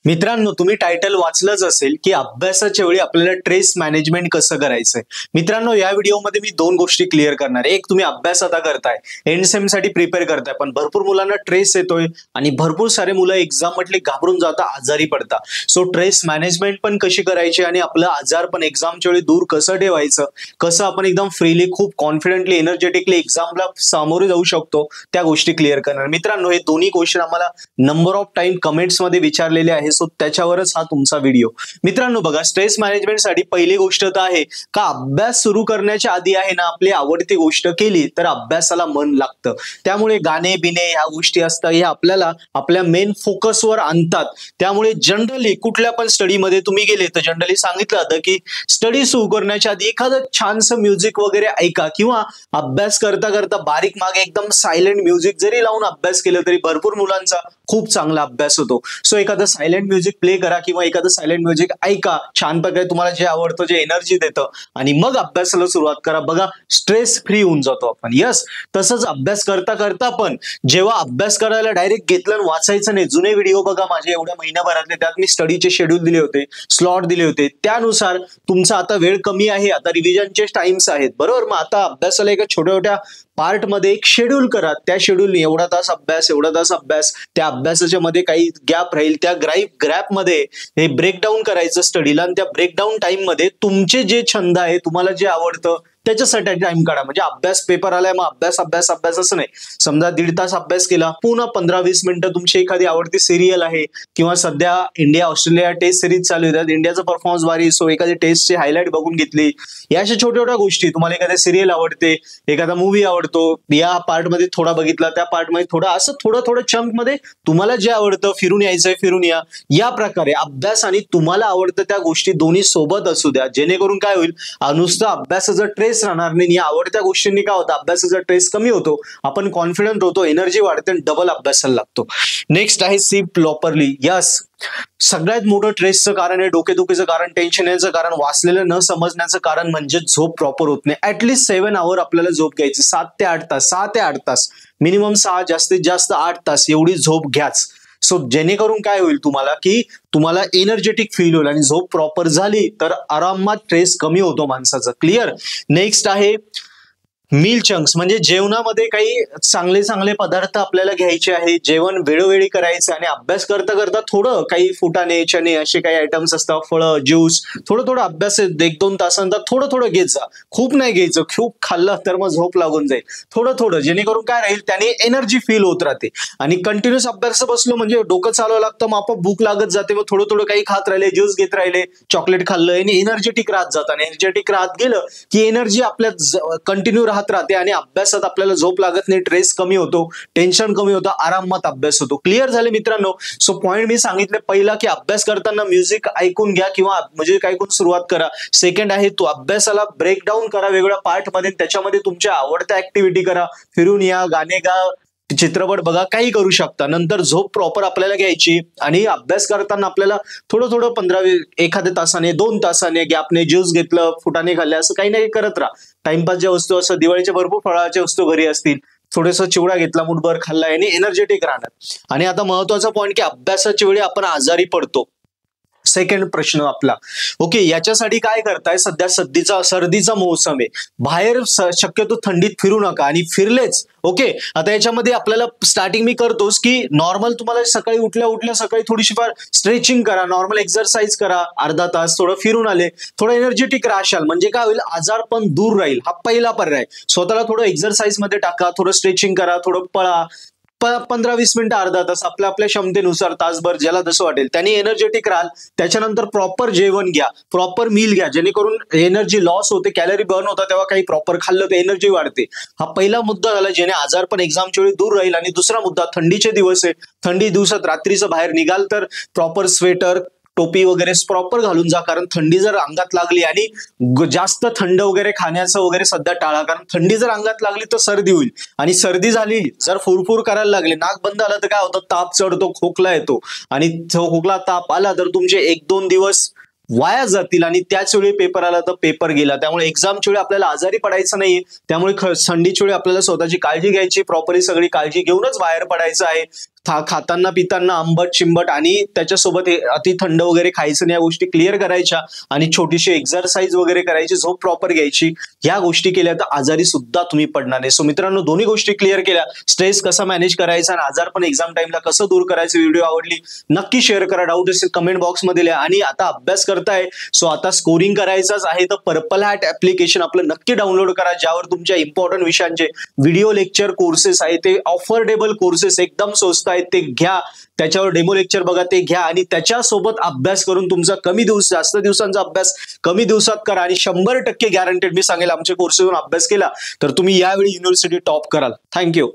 मित्रांनो, तुम्ही टायटल वाचलंच असेल की अभ्यासाच्या वेळी आपल्याला स्ट्रेस मॅनेजमेंट कसं करायचंय. मित्रांनो, या व्हिडिओमध्ये मी दोन गोष्टी क्लिअर करणार आहे. एक, तुम्ही अभ्यास आता करताय, एंड सेम साठी प्रिपेअर करताय, पण भरपूर मुलांना स्ट्रेस येतोय आणि भरपूर सारे मुलं एक्झाम म्हटले घाबरून जाता, आजारी पडता. सो स्ट्रेस मॅनेजमेंट पण कशी करायची आणि आपलं आजार पण एक्झामच्या वेळी दूर कसं ठेवायचं, कसं आपण एकदम फ्रीली, खूप कॉन्फिडेंटली, एनर्जेटिकली एक्झामला सामोरे जाऊ शकतो, त्या गोष्टी क्लिअर करणार. मित्रांनो, हे दोन्ही क्वेश्चन आम्हाला नंबर ऑफ टाइम कमेंट्स मध्ये विचारलेले आहे, सो त्याच्यावरच हा तुमचा व्हिडिओ. मित्रांनो बघा, स्ट्रेस मॅनेजमेंटसाठी पहिली गोष्ट तर आहे का अभ्यास सुरू करण्याच्या आधी आहे ना, आपली आवडती गोष्ट केली तर अभ्यासाला मन लागतं. त्यामुळे गाणे बिने ह्या गोष्टी असतात, हे आपल्याला आपल्या मेन फोकसवर आणतात. त्यामुळे जनरली कुठल्या पण स्टडीमध्ये तुम्ही गेले तर जनरली सांगितलं जातं की स्टडी सुरू करण्याच्या आधी एखादं छानसं म्युझिक वगैरे ऐका, किंवा अभ्यास करता करता बारीक मागे एकदम सायलेंट म्युझिक जरी लावून अभ्यास केलं तरी भरपूर मुलांचा खूप चांगला अभ्यास होतो. सो एखादं सायलेंट म्युझिक प्ले करा किंवा एखादं सायलेंट म्युझिक ऐका, छान प्रकारे तुम्हाला जे आवडतं, जे एनर्जी देतं, आणि मग अभ्यासाला सुरुवात करा. बघा, स्ट्रेस फ्री होऊन जातो आपण. यस, तसंच अभ्यास करता करता पण जेव्हा अभ्यास करायला डायरेक्ट घेतलं आणि वाचायचं नाही. जुने व्हिडिओ बघा माझे एवढ्या महिन्याभरातले, त्यात मी स्टडीचे शेड्यूल दिले होते, स्लॉट दिले होते. त्यानुसार तुमचा आता वेळ कमी आहे, आता रिव्हिजनचे टाइम्स आहेत, बरोबर. मग आता अभ्यासाला एका छोट्या छोट्या पार्ट मध्ये एक शेड्यूल करा. त्या शेड्यूलने एवढा तास अभ्यास, एवढा तास अभ्यास, त्या अभ्यासाच्या मध्ये काही गॅप राहील, त्या गॅप मध्ये हे ब्रेकडाऊन करायचं स्टडीला, आणि त्या ब्रेकडाऊन टाइम मध्ये तुमचे जे छंद आहे, तुम्हाला जे आवडतं त्याच्यासाठी टाइम काढा. म्हणजे अभ्यास पेपर आलाय मग अभ्यास अभ्यास अभ्यास असं नाही. समजा 1.5 तास अभ्यास केला, पुन्हा 15-20 मिनिटं तुमची एखादी आवडती सिरियल आहे, किंवा सध्या इंडिया ऑस्ट्रेलिया टेस्ट सिरीज चालू आहे, इंडियाचा परफॉर्मन्स भारी, सो एखादी टेस्टची हायलाइट बघून घेतली. या अशा छोट्या छोट्या गोष्टी, तुम्हाला एखाद्या सिरियल आवडते, एखादा मूवी आवडतो, या पार्ट मध्ये थोडा बघितला, त्या पार्ट मध्ये थोडा, असं थोडं थोडं चंक मध्ये तुम्हाला जे आवडतं, फिरून यायचंय फिरून या. या प्रकारे अभ्यास आणि तुम्हाला आवडतं त्या गोष्टी दोन्ही सोबत असू द्या, जेणेकरून काय होईल, नुसतं अभ्यासाचं ट्रेस राहणार नाही. या आवडत्या गोष्टींनी काय होतं, अभ्यासाचा ट्रेस कमी होतो, आपण कॉन्फिडंट होतो, एनर्जी वाढते आणि डबल अभ्यासाला लागतो. नेक्स्ट आहे स्लीप प्रॉपरली. यस, सगळ्यात मोठं ट्रेसचं कारण आहे, डोकेदुखीचं कारण, टेन्शन याचं कारण, वाचलेलं न समजण्याचं कारण म्हणजे झोप प्रॉपर होत नाही. ऍटलीस्ट 7 आवर आपल्याला झोप घ्यायची, 7 ते 8 तास, 6 ते 8 तास, मिनिमम 6, जास्तीत जास्त 8 तास एवढी झोप घ्याच. सो जेणेकरून काय होईल तुम्हाला, की तुम्हाला एनर्जेटिक फील होईल, आणि झोप प्रॉपर झाली तर आरामात स्ट्रेस कमी होतो माणसाचा. क्लिअर. नेक्स्ट आहे मील चंक्स, म्हणजे जेवणामध्ये काही चांगले चांगले पदार्थ आपल्याला घ्यायचे आहे, जेवण वेळोवेळी करायचं, आणि अभ्यास करता करता थोडं काही फुटाणे, चणे असे काही आयटम्स असतात, फळं, ज्यूस, थोडं थोडं अभ्यास 1-2 तासांतर थोडं थोडं घेत जा. खूप नाही घ्यायचं, खूप खाल्लं तर मग झोप लागून जाईल. थोडं थोडं, जेणेकरून काय राहील, त्याने एनर्जी फील होत राहते. आणि कंटिन्युअस अभ्यास बसलो म्हणजे डोकं चालवावं लागतं, मग आपण भूक लागत जाते, मग थोडं थोडं काही खात राहिले, ज्यूस घेत राहिले, चॉकलेट खाल्लं, आणि एनर्जेटिक राहत जातं. आणि एनर्जेटिक राहत गेलं की एनर्जी आपल्या कंटिन्यू राहत राहते, आणि अभ्यासात आपल्याला झोप लागत नाही, स्ट्रेस कमी होतो, टेन्शन कमी होतं, आरामात अभ्यास होतो. क्लिअर झाले मित्रांनो. सो पॉइंट मी सांगितले, पहिला की अभ्यास करताना म्युझिक ऐकून घ्या किंवा म्युझिक ऐकून सुरुवात करा. सेकंड आहे, तो अभ्यासाला ब्रेकडाऊन करा वेगवेगळ्या पार्ट मध्ये, त्याच्यामध्ये तुमच्या आवडत्या ऍक्टिव्हिटी करा, फिरून या, गाणे गा, चित्रपट बघा, काही करू शकता. नंतर झोप प्रॉपर आपल्याला घ्यायची, आणि अभ्यास करताना आपल्याला थोडं थोडं 15 एखाद्या तासाने, 2 तासाने गॅपने, ज्यूस घेतलं, फुटाणे खाल्ले, असं काही नाही करत राहा. टाइमपास ज्या वस्तू असतात, दिवाळीच्या भरपूर फळाच्या वस्तू घरी असतील, थोडंसं चिवडा घेतला, मुठभर खाल्ला, आणि एनर्जेटिक राहणार. आणि आता महत्वाचा पॉईंट की अभ्यासाच्या वेळी आपण आजारी पडतो. सेकंड प्रश्न आपला, ओके, याच्यासाठी काय करताय, सध्या सर्दीचा मोसम आहे, बाहेर शक्यतो थंडीत फिरू नका, आणि फिरलेच ओके. आता याच्यामध्ये आपल्याला स्टार्टिंग मी करतोच की नॉर्मल तुम्हाला सकाळी उठल्या सकाळी थोडीशी फार स्ट्रेचिंग करा, नॉर्मल एक्सरसाइज करा, अर्धा तास थोडं फिरून आले, थोडं एनर्जेटिक राहशाल, म्हणजे काय होईल, आजार पण दूर राहील. हा पहिला पर्याय. स्वतःला थोडं एक्सरसाइज मध्ये टाका, थोडं स्ट्रेचिंग करा, थोडं पळा, 15-20 मिनिटं, अर्धा तास, आपल्या क्षमतेनुसार, तासभर, ज्याला जसं वाटेल त्यांनी एनर्जेटिक राहाल. त्याच्यानंतर प्रॉपर जेवण घ्या, प्रॉपर मील घ्या, जेणेकरून एनर्जी लॉस होते, कॅलरी बर्न होता, तेव्हा काही प्रॉपर खाल्लं तर एनर्जी वाढते. हा पहिला मुद्दा झाला, जेणे आजार पण एक्झामच्या वेळी दूर राहील. आणि दुसरा मुद्दा, थंडीचे दिवस आहे, थंडी दिवसात रात्रीचं बाहेर निघाल तर प्रॉपर स्वेटर, टोपी वगैरे प्रॉपर घालून जा, कारण थंडी जर अंगात लागली, आणि जास्त थंड वगैरे खाण्याचं वगैरे सध्या टाळा, कारण थंडी जर अंगात लागली तर सर्दी होईल, आणि सर्दी झाली जर फुरफुर करायला लागली, नाक बंद आलं तर काय होतं, ताप चढतो, खोकला येतो, आणि खोकला ताप आला तर तुमचे 1-2 दिवस वाया जातील, आणि त्याच वेळी पेपर आला तर पेपर गेला. त्यामुळे एक्झामच्या वेळी आपल्याला आजारी पडायचं नाहीये. त्यामुळे थंडीच्या वेळी आपल्याला स्वतःची काळजी घ्यायची, प्रॉपरली सगळी काळजी घेऊनच बाहेर पडायचं आहे. खाताना पिताना आंबट चिंबट आणि त्याच्यासोबत अति थंड वगैरे खायचं नाही, या गोष्टी क्लिअर करायच्या आणि छोटीशी एक्सरसाइज वगैरे करायची, झोप प्रॉपर घ्यायची. या गोष्टी केल्या तर आजारी सुद्धा तुम्ही पडणार नाही. सो मित्रांनो, दोन्ही गोष्टी क्लिअर केल्या. स्ट्रेस कसा मॅनेज करायचा आणि आजार पण एक्झाम टाइमला कसं दूर करायचं. व्हिडिओ आवडली नक्की शेअर करा. डाऊट असेल कमेंट बॉक्समध्ये लिहा. आणि आता अभ्यास करताय, सो आता स्कोरिंग करायचाच आहे तर पर्पल हॅट ऍप्लिकेशन आपलं नक्की डाउनलोड करा, ज्यावर तुमच्या इम्पॉर्टंट विषयांचे व्हिडिओ लेक्चर कोर्सेस आहे, ते ऑफर्डेबल कोर्सेस एकदम स्वस्त आहेत, ते घ्या. त्याच्यावर डेमो लेक्चर बघा, ते घ्या आणि त्याच्यासोबत अभ्यास करून तुमचा जास्त दिवसांचा अभ्यास कमी दिवसात करा. आणि 100% गॅरंटेड मी सांगेल, आमच्या कोर्सेसवरून अभ्यास केला तर तुम्ही यावेळी युनिव्हर्सिटी टॉप कराल. थँक्यू.